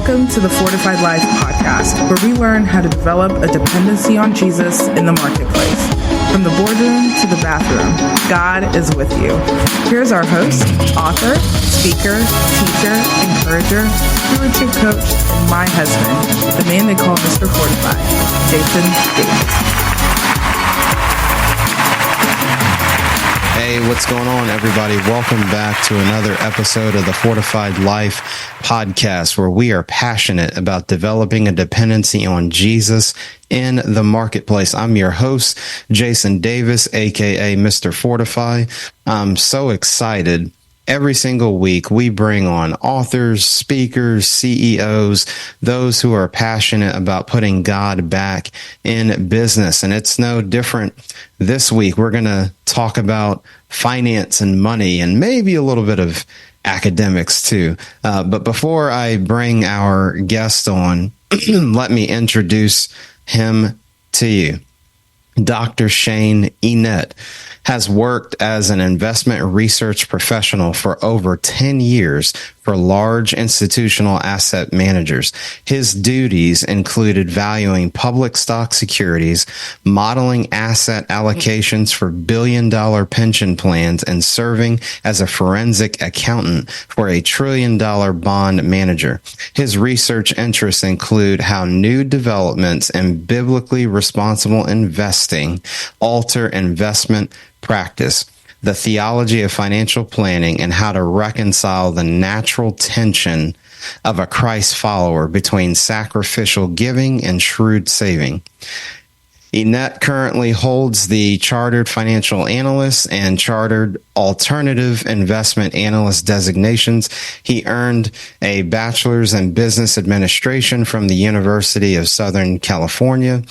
Welcome to the Fortified Life podcast, where we learn how to develop a dependency on Jesus in the marketplace. From the boardroom to the bathroom, God is with you. Here's our host, author, speaker, teacher, encourager, stewardship coach, and my husband, the man they call Mr. Fortified, Jason Davis. Hey, what's going on, everybody? Welcome back to another episode of the Fortified Life podcast, where we are passionate about developing a dependency on Jesus in the marketplace. I'm your host, Jason Davis, aka Mr. Fortify. I'm so excited. Every single week, we bring on authors, speakers, CEOs, those who are passionate about putting God back in business. And it's no different this week. We're going to talk about finance and money and maybe a little bit of academics too. But before I bring our guest on, let me introduce him to you. Dr. Shane Enete has worked as an investment research professional for over 10 years for large institutional asset managers. His duties included valuing public stock securities, modeling asset allocations for billion-dollar pension plans, and serving as a forensic accountant for a trillion-dollar bond manager. His research interests include how new developments in biblically responsible investing alter investment practice, the theology of financial planning, and how to reconcile the natural tension of a Christ follower between sacrificial giving and shrewd saving. Enete currently holds the Chartered Financial Analyst and Chartered Alternative Investment Analyst designations. He earned a bachelor's in business administration from the University of Southern California,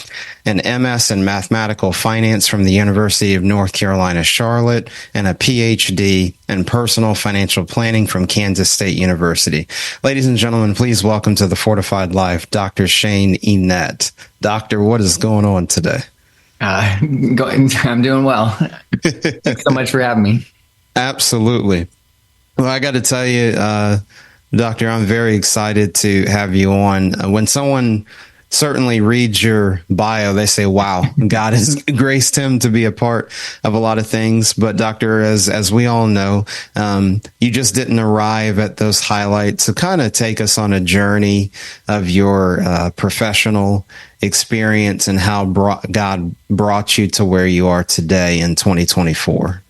an MS in mathematical finance from the University of North Carolina, Charlotte, and a PhD in personal financial planning from Kansas State University. Ladies and gentlemen, please welcome to the Fortified Life, Dr. Shane Enete. Doctor, what is going on today? I'm doing well. Thanks so much for having me. Absolutely. Well, I got to tell you, Doctor, I'm very excited to have you on. When someone certainly reads your bio, they say, wow, God has graced him to be a part of a lot of things. But Doctor, as we all know, you just didn't arrive at those highlights. So kind of take us on a journey of your professional experience and how God brought you to where you are today in 2024.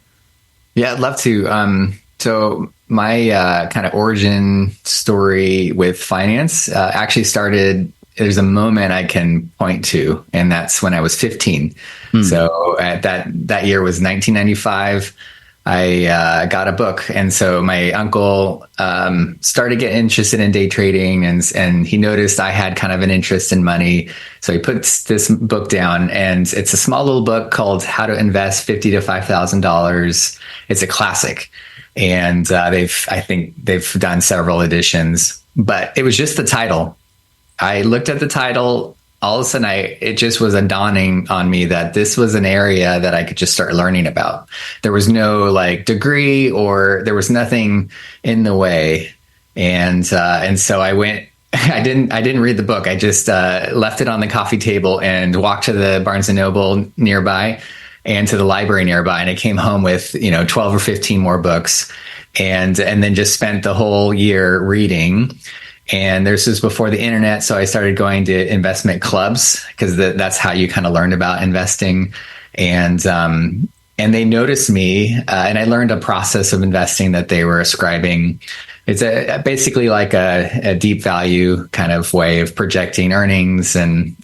Yeah, I'd love to. So my kind of origin story with finance actually started. There's a moment I can point to, and that's when I was 15. So at that year was 1995. I got a book, and so my uncle started getting interested in day trading, and he noticed I had kind of an interest in money. So he puts this book down, and it's a small little book called How to Invest $50,000 to $5,000. It's a classic, and I think they've done several editions, but it was just the title. I looked at the title. All of a sudden, it just was a dawning on me that this was an area that I could just start learning about. There was no degree, or there was nothing in the way, and so I went. I didn't read the book. I just left it on the coffee table and walked to the Barnes and Noble nearby and to the library nearby, and I came home with 12 or 15 more books, and then just spent the whole year reading. And this was before the internet, so I started going to investment clubs because that's how you kind of learned about investing. And they noticed me, and I learned a process of investing that they were ascribing. It's basically like a deep value kind of way of projecting earnings. And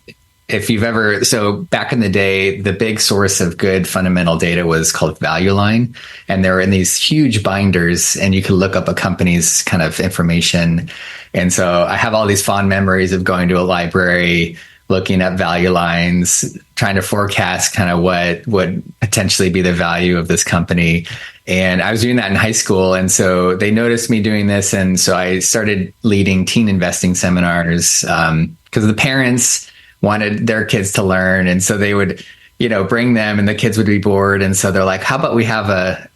if you've ever, so back in the day, the big source of good fundamental data was called Value Line. And they were in these huge binders, and you could look up a company's kind of information. And so I have all these fond memories of going to a library, looking at value lines, trying to forecast kind of what would potentially be the value of this company. And I was doing that in high school. And so they noticed me doing this. And so I started leading teen investing seminars because the parents wanted their kids to learn. And so they would, bring them, and the kids would be bored. And so they're like, how about we have a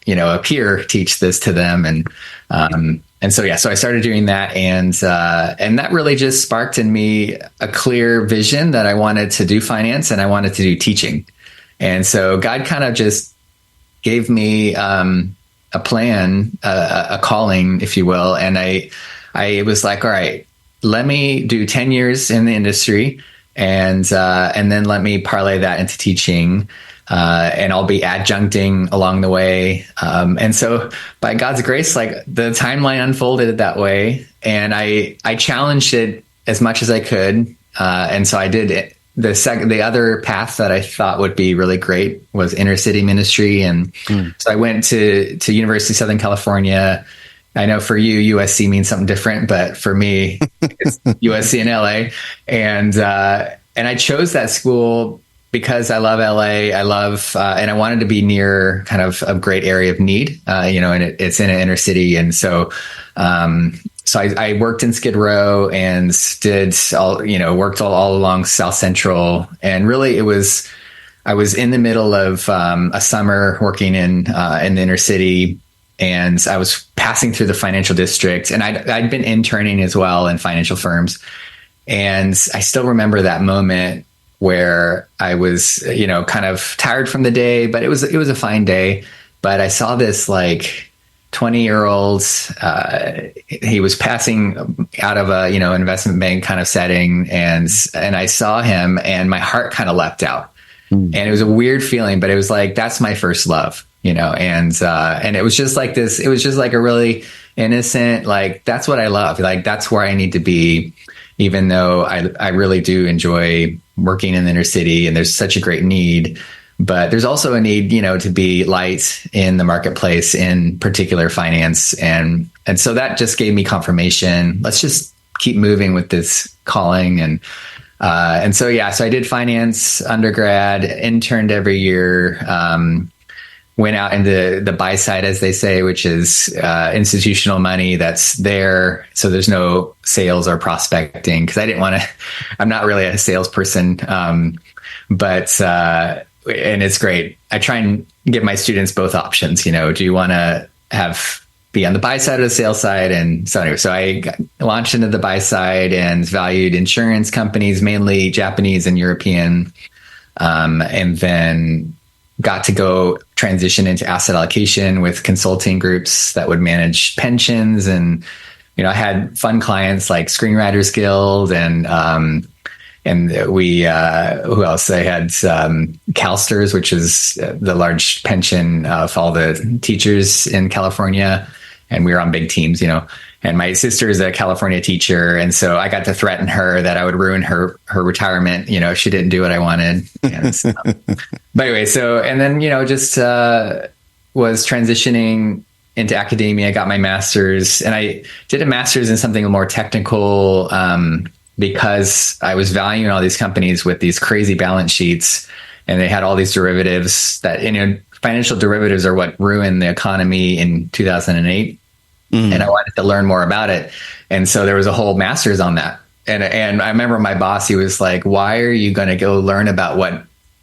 peer teach this to them? And so I started doing that, and that really just sparked in me a clear vision that I wanted to do finance and I wanted to do teaching. And so God kind of just gave me a plan, a calling, if you will. And I was like, all right, let me do 10 years in the industry, and then let me parlay that into teaching. And I'll be adjuncting along the way. And so by God's grace, like the timeline unfolded that way, and I challenged it as much as I could. And so I did it. The other path that I thought would be really great was inner city ministry. And so I went to University of Southern California. I know for you, USC means something different, but for me, it's USC in LA. And I chose that school because I love LA. And I wanted to be near kind of a great area of need, and it's in an inner city. And so I worked in Skid Row and worked all along South Central. And really I was in the middle of a summer working in the inner city, and I was passing through the financial district, and I'd been interning as well in financial firms. And I still remember that moment where I was, kind of tired from the day, but it was a fine day. But I saw this like 20-year-old, he was passing out of a, investment bank kind of setting. And I saw him, and my heart kind of leapt out. And it was a weird feeling, but it was like, that's my first love, and it was just like this, it was just like a really innocent, like, that's what I love. Like, that's where I need to be, even though I really do enjoy working in the inner city, and there's such a great need. But there's also a need, to be light in the marketplace, in particular finance. And so that just gave me confirmation. Let's just keep moving with this calling. And so I did finance undergrad, interned every year, went out into the buy side, as they say, which is institutional money that's there. So there's no sales or prospecting, because I didn't want to, I'm not really a salesperson. And it's great. I try and give my students both options. Do you want to be on the buy side or the sales side? And so anyway, so I launched into the buy side and valued insurance companies, mainly Japanese and European, and then got to go transition into asset allocation with consulting groups that would manage pensions. And, I had fun clients like Screenwriters Guild and we, who else? I had CalSTRS, which is the large pension of all the teachers in California. And we were on big teams, and my sister is a California teacher. And so I got to threaten her that I would ruin her retirement, if she didn't do what I wanted. But anyway, and then, just was transitioning into academia. I got my master's, and I did a master's in something more technical, because I was valuing all these companies with these crazy balance sheets, and they had all these derivatives that, financial derivatives are what ruined the economy in 2008. And I wanted to learn more about it. And so there was a whole master's on that. And I remember my boss, he was like, why are you going to go learn about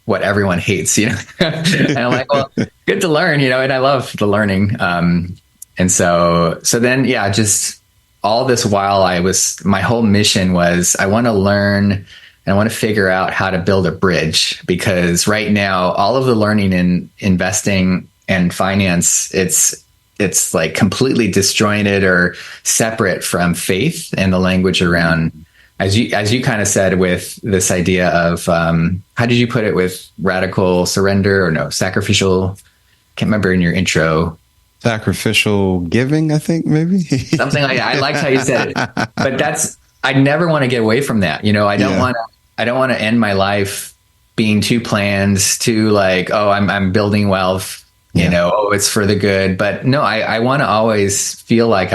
what everyone hates, And I'm like, well, good to learn, and I love the learning. And so then, just all this while my whole mission was, I want to learn and I want to figure out how to build a bridge, because right now, all of the learning in investing and finance, it's like completely disjointed or separate from faith and the language around, as you kind of said, with this idea of, how did you put it, with radical surrender, or no, sacrificial, can't remember in your intro. Sacrificial giving, I think, maybe. Something like that. I liked how you said it, but I never want to get away from that. I don't want to end my life being too planned, too like, oh, I'm building wealth, it's for the good. But no, I want to always feel like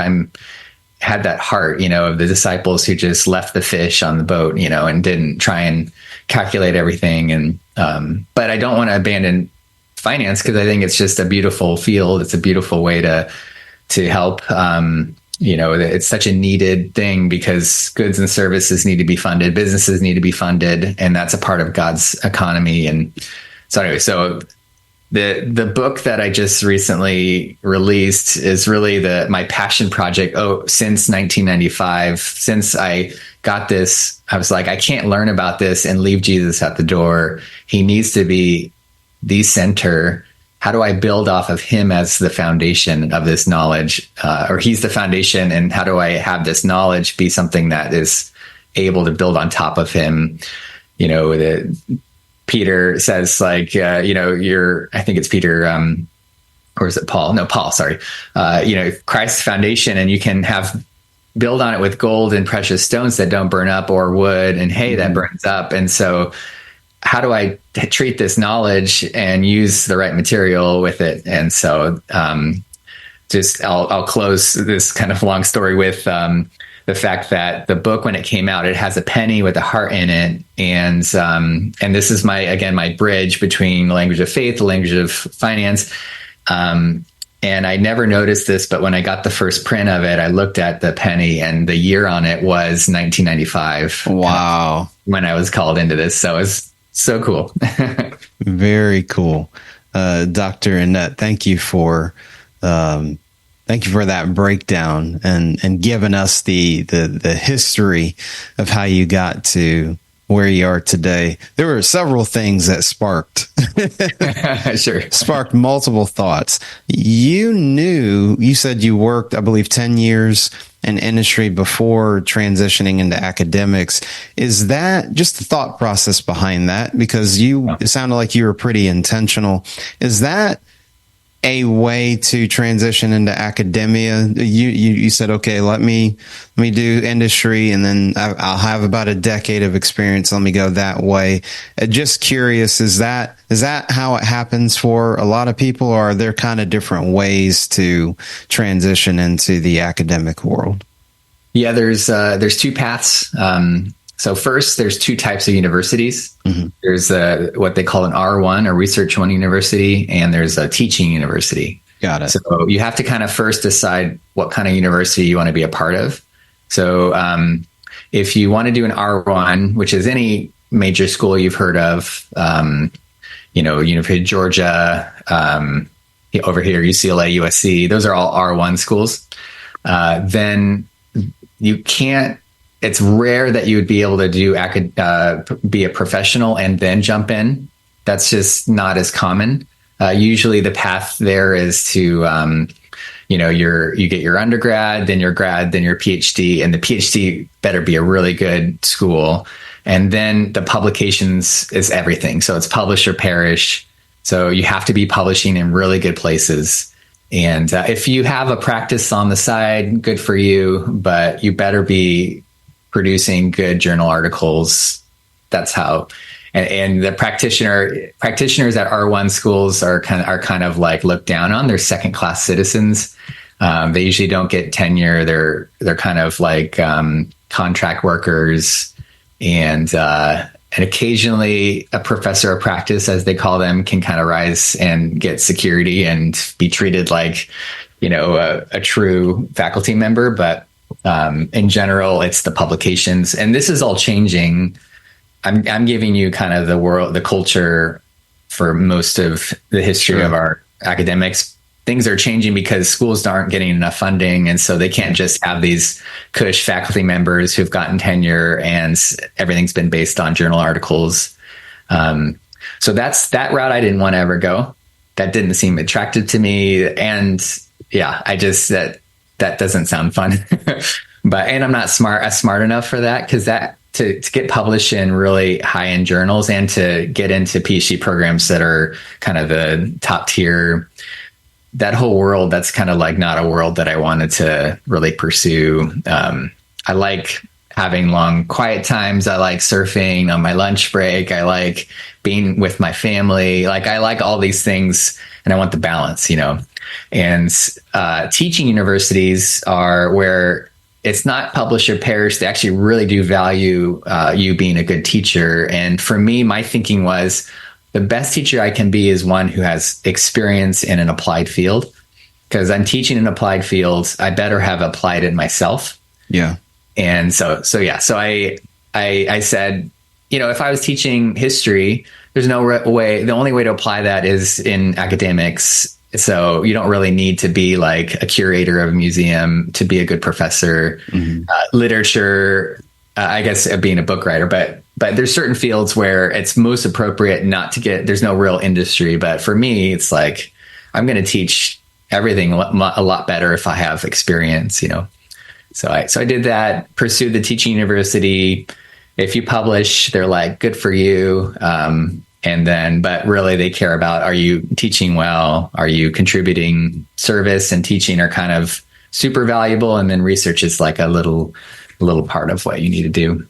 had that heart, of the disciples who just left the fish on the boat, and didn't try and calculate everything. And, but I don't want to abandon finance, because I think it's just a beautiful field. It's a beautiful way to help. It's such a needed thing, because goods and services need to be funded, businesses need to be funded, and that's a part of God's economy. And so anyway, the book that I just recently released is really my passion project. Since 1995, since I got this, I was like, I can't learn about this and leave Jesus at the door. He needs to be the center. How do I build off of him as the foundation of this knowledge? Or he's the foundation, and how do I have this knowledge be something that is able to build on top of him? Peter says, like, I think it's Peter, or is it Paul? No, Paul, sorry. Christ's foundation, and you can build on it with gold and precious stones that don't burn up, or wood and hay that burns up. And so how do I treat this knowledge and use the right material with it? And so I'll close this kind of long story with the fact that the book, when it came out, it has a penny with a heart in it. And this is my bridge between the language of faith, the language of finance. And I never noticed this, but when I got the first print of it, I looked at the penny, and the year on it was 1995. Wow. When I was called into this. So it's so cool. Very cool. Dr. Enete, thank you for that breakdown and giving us the history of how you got to where you are today. There were several things that sparked multiple thoughts. You said you worked, I believe, 10 years in industry before transitioning into academics. Is that just the thought process behind that? Because it sounded like you were pretty intentional. Is that a way to transition into academia? You said, okay, let me do industry, and then I'll have about a decade of experience. Let me go that way. Just curious, is that how it happens for a lot of people, or are there kind of different ways to transition into the academic world? Yeah, there's two paths. So first, there's two types of universities. Mm-hmm. There's what they call an R1, a Research 1 university, and there's a teaching university. Got it. So you have to kind of first decide what kind of university you want to be a part of. So if you want to do an R1, which is any major school you've heard of, University of Georgia, over here, UCLA, USC, those are all R1 schools. Then you can't. It's rare that you would be able to be a professional and then jump in. That's just not as common. Usually the path there is to, you get your undergrad, then your grad, then your PhD, and the PhD better be a really good school. And then the publications is everything. So it's publish or perish. So you have to be publishing in really good places. And if you have a practice on the side, good for you, but you better be producing good journal articles. That's how, and the practitioners at R1 schools are kind of like looked down on. They're second class citizens. They usually don't get tenure. They're kind of like contract workers, and occasionally a professor of practice, as they call them, can kind of rise and get security and be treated like, a true faculty member. But in general, it's the publications, and this is all changing. I'm giving you kind of the culture for most of the history of our academics. Things are changing because schools aren't getting enough funding, and so they can't just have these cush faculty members who've gotten tenure, and everything's been based on journal articles. So that's that route I didn't want to ever go. That didn't seem attractive to me, and that doesn't sound fun. And I'm not smart enough for that, because to get published in really high end journals and to get into PhD programs that are kind of the top tier, that whole world, that's kind of like not a world that I wanted to really pursue. I like having long quiet times. I like surfing on my lunch break. I like being with my family. Like, I like all these things, and I want the balance, And teaching universities are where it's not publish or perish. They actually really do value you being a good teacher. And for me, my thinking was, the best teacher I can be is one who has experience in an applied field, because I'm teaching in applied fields. I better have applied it myself. Yeah. And so I said, if I was teaching history, there's no way, the only way to apply that is in academics. So you don't really need to be like a curator of a museum to be a good professor. Literature, I guess being a book writer, but there's certain fields where it's most appropriate not to there's no real industry. But for me, it's like, I'm going to teach everything a lot better if I have experience, So I did that, pursued the teaching university. If you publish, they're like, good for you. But really they care about, are you teaching well? Are you contributing? Service and teaching are kind of super valuable. And then research is like a little part of what you need to do.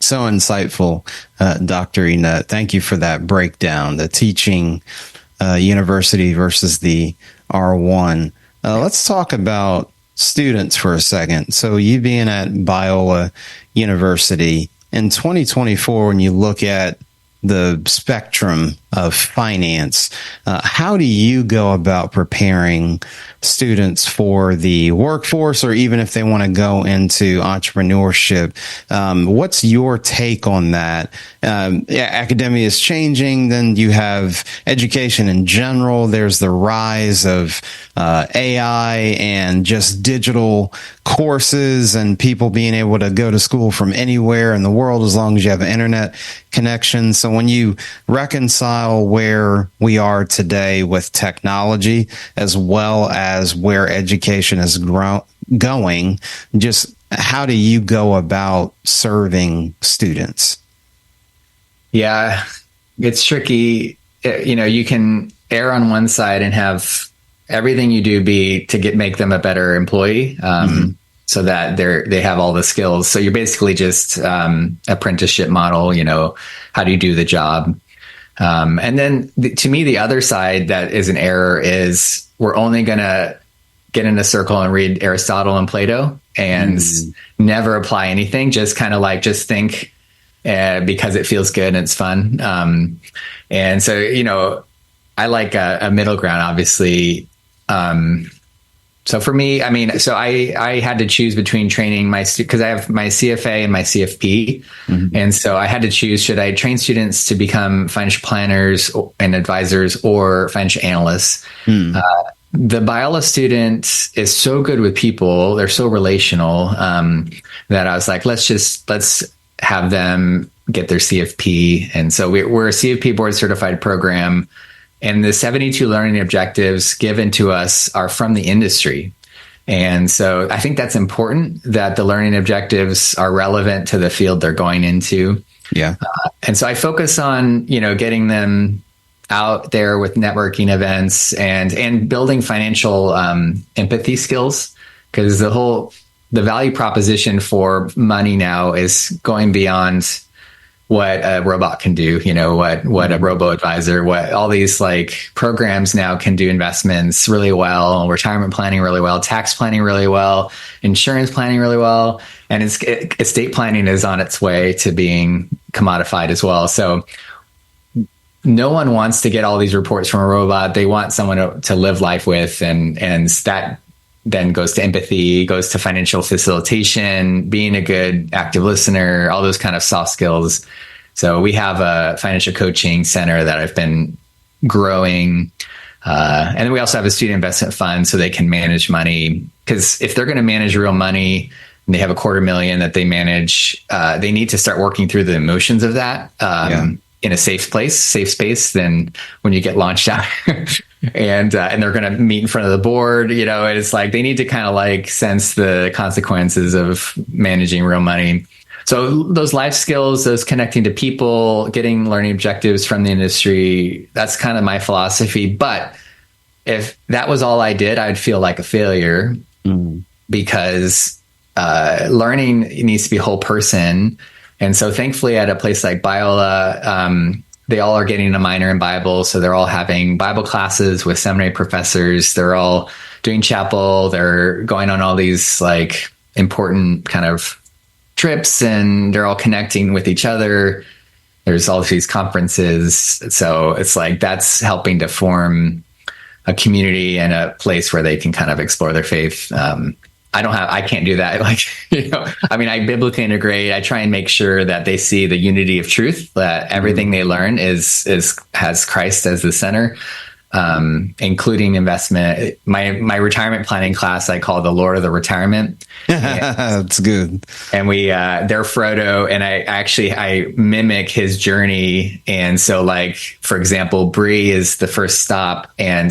So insightful, Dr. Enete. Thank you for that breakdown, the teaching university versus the R1. Let's talk about students for a second. So you being at Biola University in 2024, when you look at the spectrum of finance, how do you go about preparing students for the workforce, or even if they want to go into entrepreneurship? What's your take on that? Academia is changing. Then you have education in general. There's the rise of AI and just digital courses and people being able to go to school from anywhere in the world as long as you have an internet connection. So when you reconcile where we are today with technology as well as where education is going, just how do you go about serving students? Yeah, it's tricky. You can err on one side and have everything you do be to make them a better employee, so that they have all the skills. So you're basically just apprenticeship model. How do you do the job? And then to me, the other side that is an error is we're only going to get in a circle and read Aristotle and Plato and never apply anything. Just kind of just think because it feels good and it's fun. And so, I like a middle ground, obviously. So for me, I had to choose between training because I have my CFA and my CFP. And so I had to choose, should I train students to become financial planners and advisors or financial analysts? The Biola student is so good with people. They're so relational, that I was like, let's have them get their CFP. And so we're a CFP Board-certified program. And the 72 learning objectives given to us are from the industry. And so I think that's important, that the learning objectives are relevant to the field they're going into. Yeah. And so I focus on, getting them out there with networking events and building financial empathy skills, because the value proposition for money now is going beyond what a robot can do, what a robo-advisor, what all these programs now can do, investments really well, retirement planning really well, tax planning really well, insurance planning really well. And estate planning is on its way to being commodified as well. So no one wants to get all these reports from a robot. They want someone to live life with, and that then goes to empathy, goes to financial facilitation, being a good active listener, all those kind of soft skills. So we have a financial coaching center that I've been growing. And then we also have a student investment fund so they can manage money. Because if they're going to manage real money and they have $250,000 that they manage, they need to start working through the emotions of that in a safe space than when you get launched out. And they're going to meet in front of the board, and it's like they need to kind of sense the consequences of managing real money. So those life skills, those connecting to people, getting learning objectives from the industry, that's kind of my philosophy. But if that was all I did, I'd feel like a failure, because learning needs to be a whole person. And so thankfully at a place like Biola, they all are getting a minor in Bible. So they're all having Bible classes with seminary professors. They're all doing chapel. They're going on all these important kind of trips, and they're all connecting with each other. There's all these conferences. So it's that's helping to form a community and a place where they can kind of explore their faith. I can't do that. Like, I mean, I biblically integrate. I try and make sure that they see the unity of truth, that everything they learn has Christ as the center, including investment. My retirement planning class, I call the Lord of the Retirement. That's good. And they're Frodo, and I mimic his journey. And so, like, for example, Bree is the first stop, and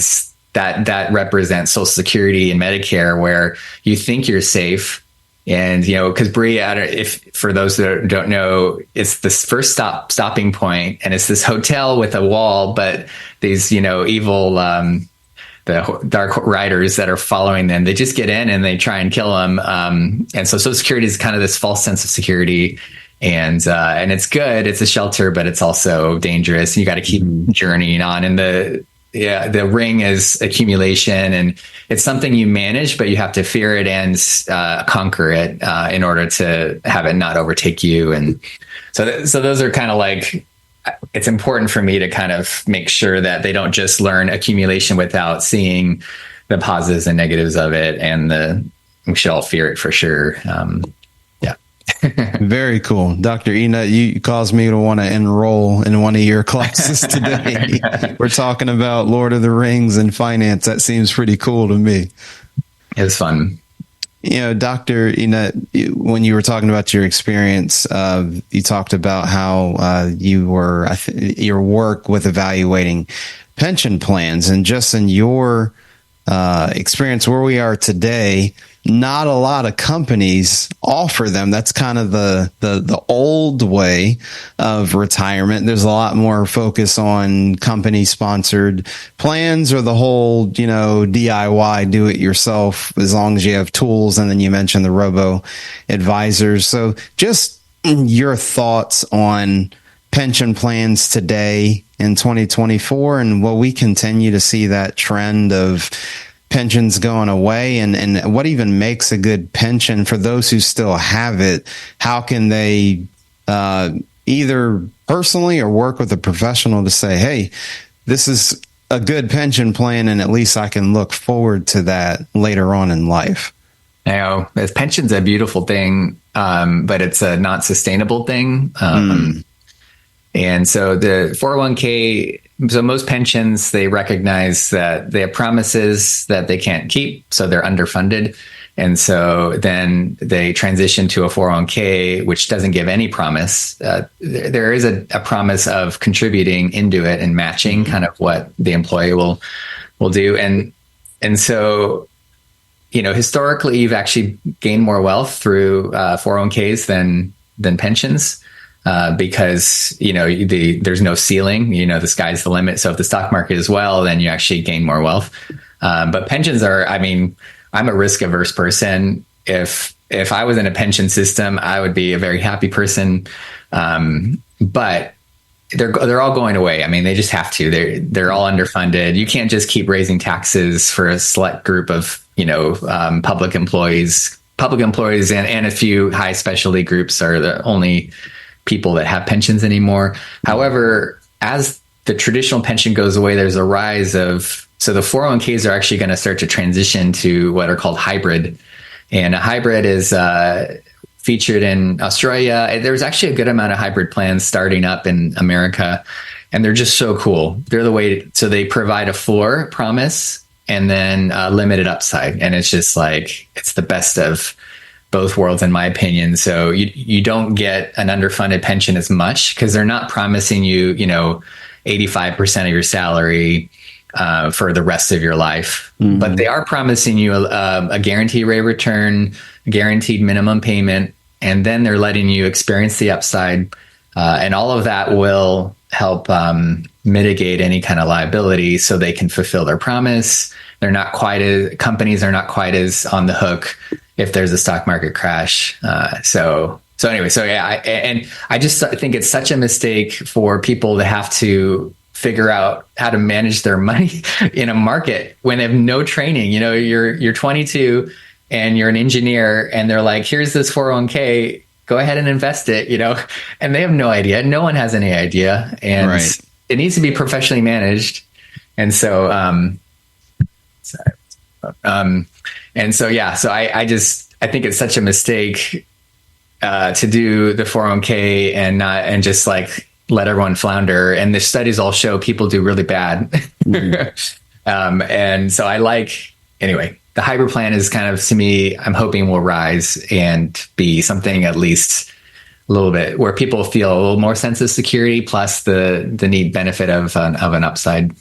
that represents Social Security and Medicare, where you think you're safe. And, because Bree, if for those that don't know, it's this first stopping point, and it's this hotel with a wall, but these, evil, the dark riders that are following them, they just get in and they try and kill them. And so Social Security is kind of this false sense of security. And it's good. It's a shelter, but it's also dangerous. You got to keep journeying on. And the ring is accumulation, and it's something you manage, but you have to fear it and conquer it in order to have it not overtake you. And so those are kind of like, it's important for me to kind of make sure that they don't just learn accumulation without seeing the positives and negatives of it. And we should all fear it for sure. Very cool. Dr. Enete, you caused me to want to enroll in one of your classes today. We're talking about Lord of the Rings and finance. That seems pretty cool to me. It was fun. Dr. Enete, when you were talking about your experience, you talked about how your work with evaluating pension plans, and just in your experience where we are today, not a lot of companies offer them. That's kind of the old way of retirement. There's a lot more focus on company sponsored plans, or the whole, DIY, do it yourself, as long as you have tools. And then you mentioned the robo advisors. So just your thoughts on pension plans today in 2024, and will we continue to see that trend of pensions going away, and what even makes a good pension for those who still have it? How can they either personally or work with a professional to say, hey, this is a good pension plan, and at least I can look forward to that later on in life? Pension's a beautiful thing, but it's a not sustainable thing. And so the 401k, so most pensions, they recognize that they have promises that they can't keep, so they're underfunded. And so then they transition to a 401k, which doesn't give any promise. There is a promise of contributing into it and matching kind of what the employee will do. And so, historically, you've actually gained more wealth through 401ks than pensions. Because, there's no ceiling, the sky's the limit. So if the stock market is well, then you actually gain more wealth. But pensions I'm a risk averse person. If I was in a pension system, I would be a very happy person. But they're all going away. They just have to. They're all underfunded. You can't just keep raising taxes for a select group of, public employees. Public employees and a few high specialty groups are the only people that have pensions anymore. However, as the traditional pension goes away, there's a rise of, so the 401ks are actually going to start to transition to what are called hybrid. And a hybrid is featured in Australia. There's actually a good amount of hybrid plans starting up in America, and they're just so cool. They're the way, so they provide a floor promise and then limited upside. And it's just like, it's the best of both worlds, in my opinion. So you don't get an underfunded pension as much because they're not promising you, 85% of your salary for the rest of your life, but they are promising you a guaranteed rate of return, guaranteed minimum payment, and then they're letting you experience the upside. And all of that will help mitigate any kind of liability so they can fulfill their promise. Companies are not quite as on the hook if there's a stock market crash. So anyway, I just think it's such a mistake for people to have to figure out how to manage their money in a market when they have no training. You're 22 and you're an engineer, and they're like, here's this 401k, go ahead and invest it, and they have no idea. No one has any idea. And right. It needs to be professionally managed. And so, And so, yeah, so I think it's such a mistake to do the 401k and just like let everyone flounder. And the studies all show people do really bad. And so anyway, the hybrid plan is kind of, to me, I'm hoping will rise and be something at least a little bit where people feel a little more sense of security, plus the neat benefit of an upside.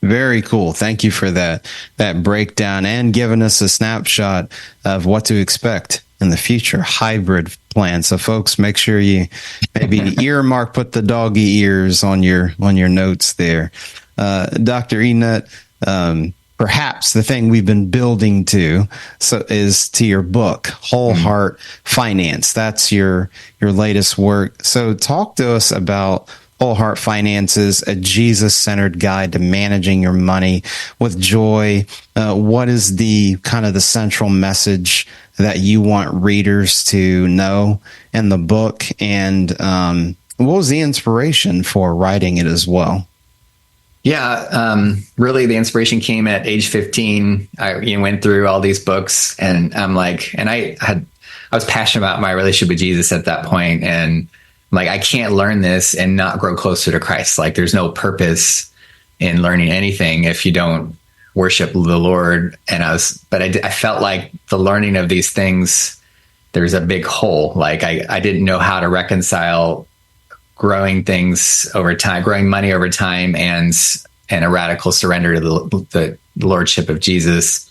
Very cool. Thank you for that breakdown and giving us a snapshot of what to expect in the future. Hybrid plan. So folks, make sure you maybe earmark, put the doggy ears on your notes there. Dr. Enete, perhaps the thing we've been building to is to your book, Whole Heart Finance. That's your latest work. So talk to us about Whole Heart Finances, a Jesus-centered guide to managing your money with joy. What is the kind of the central message that you want readers to know in the book? And what was the inspiration for writing it as well? Yeah, really, the inspiration came at age 15. I went through all these books, and I'm like, and I was passionate about my relationship with Jesus at that point, and I'm like, I can't learn this and not grow closer to Christ. Like, there's no purpose in learning anything if you don't worship the Lord. And I felt like the learning of these things, there's a big hole. Like, I didn't know how to reconcile growing things over time, growing money over time, and a radical surrender to the lordship of Jesus.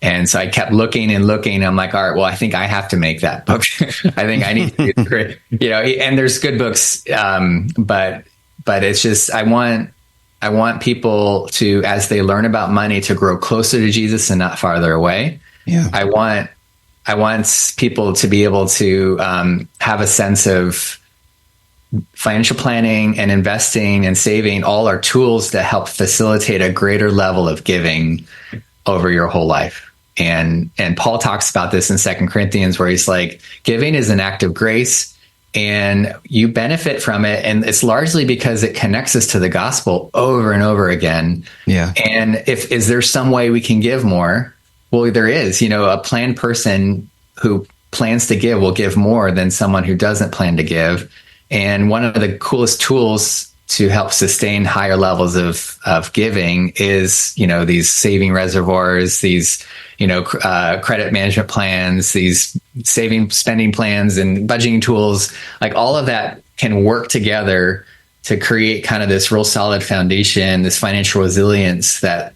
And so I kept looking and looking. I'm like, all right, well, I think I have to make that book. I think I need to do it. And there's good books, but it's just I want people to, as they learn about money, to grow closer to Jesus and not farther away. Yeah, I want people to be able to have a sense of financial planning and investing and saving. All are tools that help facilitate a greater level of giving over your whole life. And Paul talks about this in 2 Corinthians, where he's like, giving is an act of grace and you benefit from it. And it's largely because it connects us to the gospel over and over again. Yeah. And is there some way we can give more? Well, there is. A planned person who plans to give will give more than someone who doesn't plan to give. And one of the coolest tools to help sustain higher levels of giving is, these saving reservoirs, these, credit management plans, these spending plans and budgeting tools. Like, all of that can work together to create kind of this real solid foundation, this financial resilience that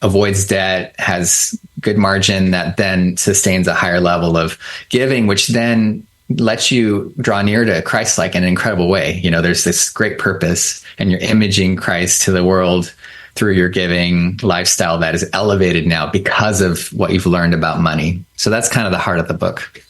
avoids debt, has good margin, that then sustains a higher level of giving, which then lets you draw near to Christ like in an incredible way. There's this great purpose, and you're imaging Christ to the world through your giving lifestyle that is elevated now because of what you've learned about money. So that's kind of the heart of the book.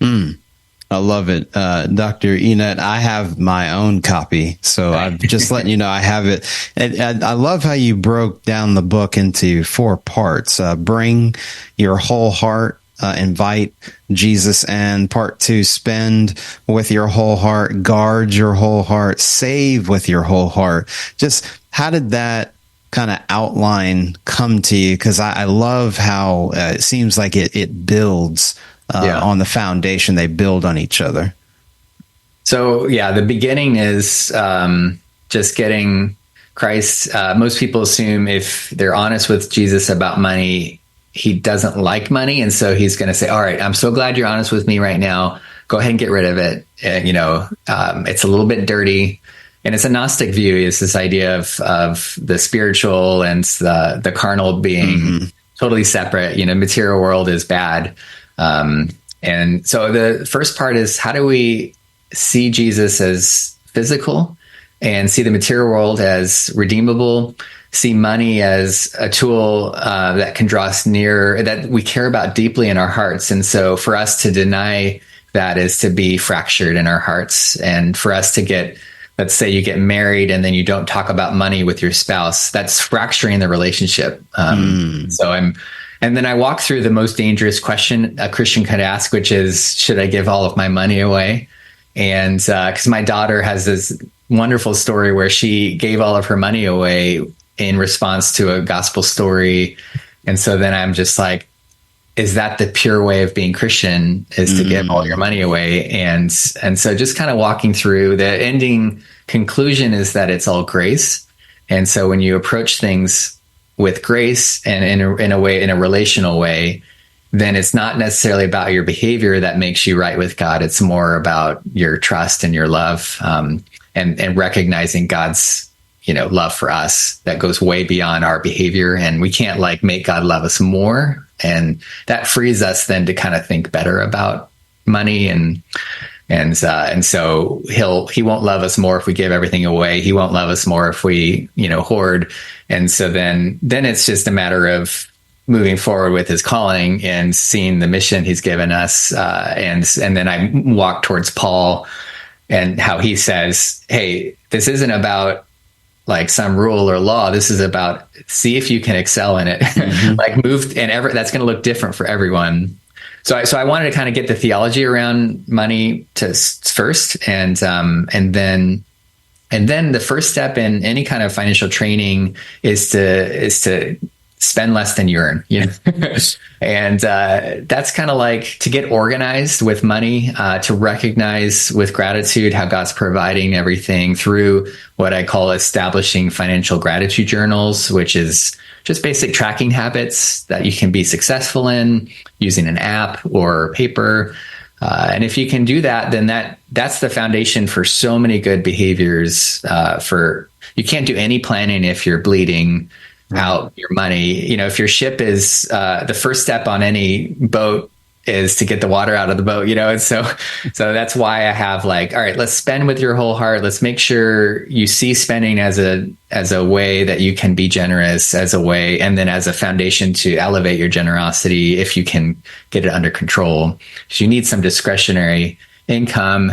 I love it. Dr. Enete, I have my own copy, so I'm just letting you know I have it. And I love how you broke down the book into 4 parts. Bring your whole heart, invite Jesus in. Part 2, spend with your whole heart, guard your whole heart, save with your whole heart. Just how did that kind of outline come to you? Because I love how it seems like it builds on the foundation. They build on each other. So the beginning is just getting Christ. Most people assume if they're honest with Jesus about money, he doesn't like money. And so he's going to say, all right, I'm so glad you're honest with me right now. Go ahead and get rid of it. It's a little bit dirty. And it's a Gnostic view. It's this idea of the spiritual and the carnal being totally separate. Material world is bad. And so the first part is, how do we see Jesus as physical and see the material world as redeemable, see money as a tool that can draw us near, that we care about deeply in our hearts. And so for us to deny that is to be fractured in our hearts. And for us to get, let's say you get married and then you don't talk about money with your spouse, that's fracturing the relationship. And then I walk through the most dangerous question a Christian could ask, which is, should I give all of my money away? And because my daughter has this wonderful story where she gave all of her money away in response to a gospel story And so then I'm just like, is that the pure way of being Christian, is to give all your money away? And so just kind of walking through, the ending conclusion is that it's all grace. And so when you approach things with grace and in a relational way, then it's not necessarily about your behavior that makes you right with God. It's more about your trust and your love, and recognizing God's, love for us that goes way beyond our behavior. And we can't make God love us more. And that frees us then to kind of think better about money. And so he won't love us more if we give everything away. He won't love us more if we, hoard. And so then it's just a matter of moving forward with his calling and seeing the mission he's given us. And then I walk towards Paul and how he says, hey, this isn't about some rule or law. This is about, see if you can excel in it. That's going to look different for everyone. So I wanted to kind of get the theology around money first. And then the first step in any kind of financial training is to spend less than you earn, and that's kind of to get organized with money, to recognize with gratitude how God's providing everything through what I call establishing financial gratitude journals, which is just basic tracking habits that you can be successful in using an app or paper. And if you can do that, then that's the foundation for so many good behaviors. You can't do any planning if you're bleeding out your money. If your ship is the first step on any boat is to get the water out of the boat, and so that's why I have all right, let's spend with your whole heart. Let's make sure you see spending as a way that you can be generous, as a way, and then as a foundation to elevate your generosity if you can get it under control. So you need some discretionary income,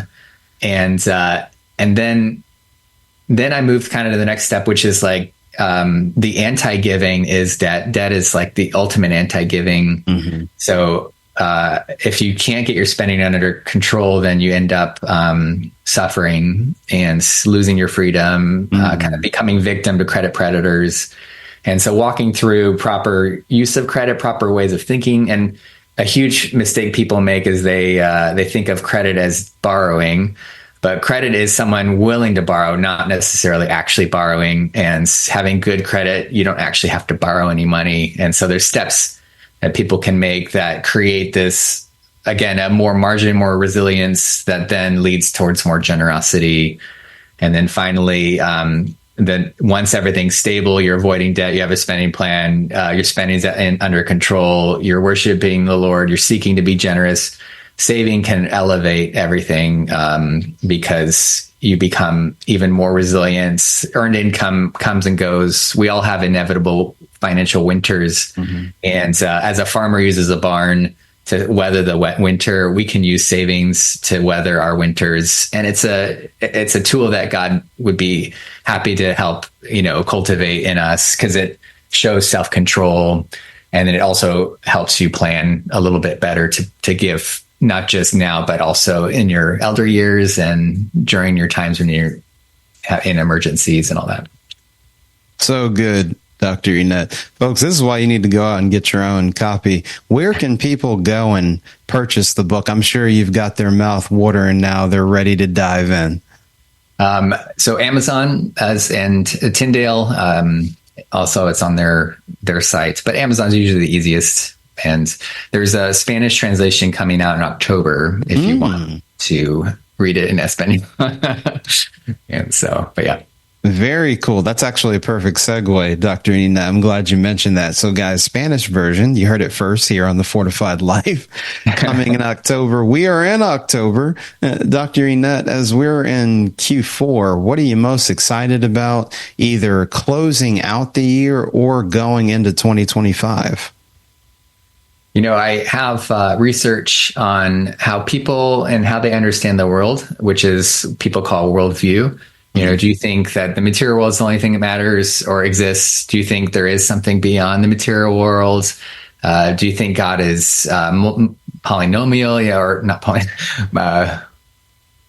and then I moved kind of to the next step, which is the anti-giving is debt. Debt is the ultimate anti-giving. Mm-hmm. So if you can't get your spending under control, then you end up suffering and losing your freedom, kind of becoming victim to credit predators. And so walking through proper use of credit, proper ways of thinking. And a huge mistake people make is they think of credit as borrowing. But credit is someone willing to borrow, not necessarily actually borrowing. And having good credit, you don't actually have to borrow any money. And so there's steps that people can make that create this, again, a more margin, more resilience that then leads towards more generosity. And then finally, then once everything's stable, you're avoiding debt, you have a spending plan, your spending is under control, you're worshiping the Lord, you're seeking to be generous. Saving can elevate everything because you become even more resilient. Earned income comes and goes. We all have inevitable financial winters. Mm-hmm. And as a farmer uses a barn to weather the wet winter, we can use savings to weather our winters. And it's a tool that God would be happy to help, cultivate in us, because it shows self-control. And then it also helps you plan a little bit better to give, not just now, but also in your elder years and during your times when you're in emergencies and all that. So good, Dr. Enete. Folks, this is why you need to go out and get your own copy. Where can people go and purchase the book? I'm sure you've got their mouth watering now. They're ready to dive in. So Amazon and Tyndale, also it's on their site, but Amazon's usually the easiest. And there's a Spanish translation coming out in October if you want to read it in Espanol. And so, but yeah. Very cool. That's actually a perfect segue, Dr. Enete. I'm glad you mentioned that. So guys, Spanish version, you heard it first here on the Fortified Life, coming in October. We are in October. Dr. Enete, as we're in Q4, what are you most excited about, either closing out the year or going into 2025? I have research on how people and how they understand the world, which is people call worldview. Do you think that the material world is the only thing that matters or exists? Do you think there is something beyond the material world? Do you think God is polynomial? Yeah, or not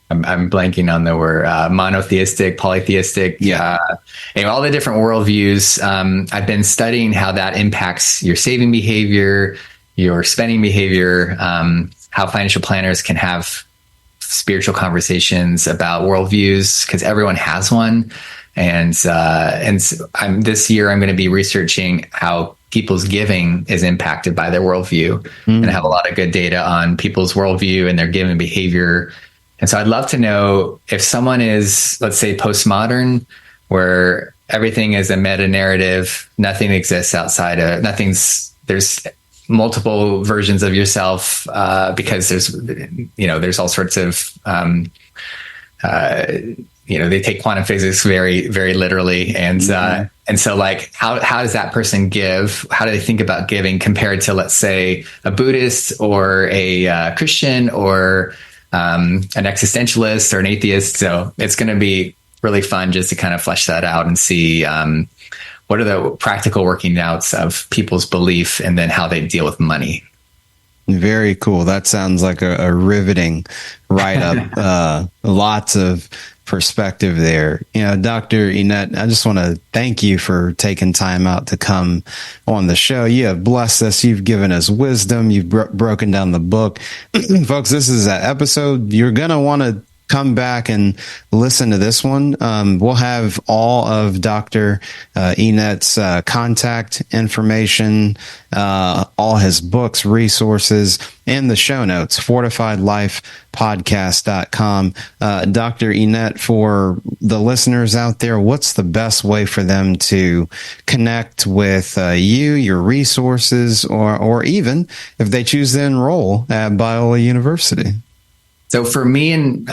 I'm blanking on the word, monotheistic, polytheistic, all the different worldviews. I've been studying how that impacts your saving behavior, your spending behavior, how financial planners can have spiritual conversations about worldviews, because everyone has one. And this year I'm going to be researching how people's giving is impacted by their worldview, and I have a lot of good data on people's worldview and their giving behavior. And so I'd love to know if someone is, let's say, postmodern, where everything is a meta narrative, nothing exists outside of there's multiple versions of yourself, because there's all sorts of, they take quantum physics very, very literally. And so like, how does that person give? How do they think about giving compared to, let's say, a Buddhist or a Christian or an existentialist or an atheist? So it's going to be really fun just to kind of flesh that out and see what are the practical working outs of people's belief and then how they deal with money. Very cool. That sounds like a riveting write-up. Lots of perspective there. Dr. Enete, I just want to thank you for taking time out to come on the show. You have blessed us. You've given us wisdom. You've broken down the book. Folks, this is an episode you're going to want to come back and listen to this one. We'll have all of Dr. Enete's contact information, all his books, resources, in the show notes, fortifiedlifepodcast.com. Dr. Enete, for the listeners out there, what's the best way for them to connect with you, your resources, or even if they choose to enroll at Biola University? So for me and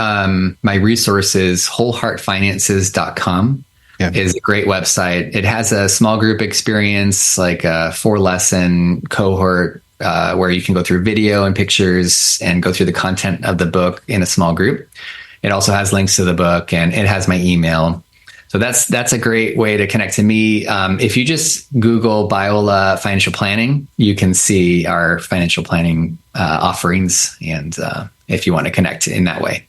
my resources, wholeheartfinances.com is a great website. It has a small group experience, like a 4-lesson cohort where you can go through video and pictures and go through the content of the book in a small group. It also has links to the book, and it has my email. So that's a great way to connect to me. If you just Google Biola Financial Planning, you can see our financial planning offerings, and if you want to connect in that way.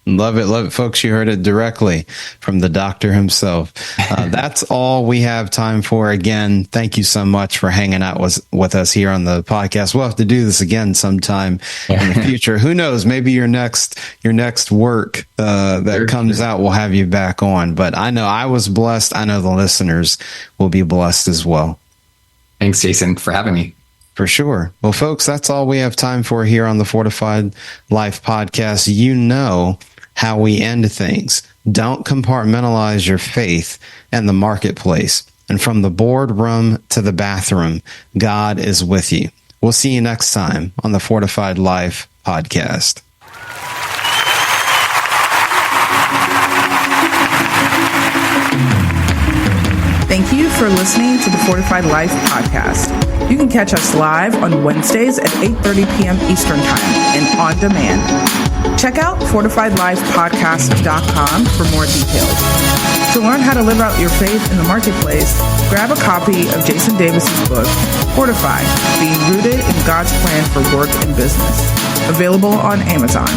Love it, folks. You heard it directly from the doctor himself. That's all we have time for. Again, thank you so much for hanging out with us here on the podcast. We'll have to do this again sometime in the future. Who knows? Maybe your next work that comes out, we'll have you back on. But I know I was blessed. I know the listeners will be blessed as well. Thanks, Jason, for having me. For sure. Well, folks, that's all we have time for here on the Fortified Life podcast. You know how we end things. Don't compartmentalize your faith and the marketplace. And from the boardroom to the bathroom, God is with you. We'll see you next time on the Fortified Life podcast. Thank you for listening to the Fortified Life podcast. You can catch us live on Wednesdays at 8:30 p.m. Eastern Time and on demand. Check out fortifiedlifepodcast.com for more details. To learn how to live out your faith in the marketplace, grab a copy of Jason Davis's book, Fortified, Being Rooted in God's Plan for Work and Business, available on Amazon.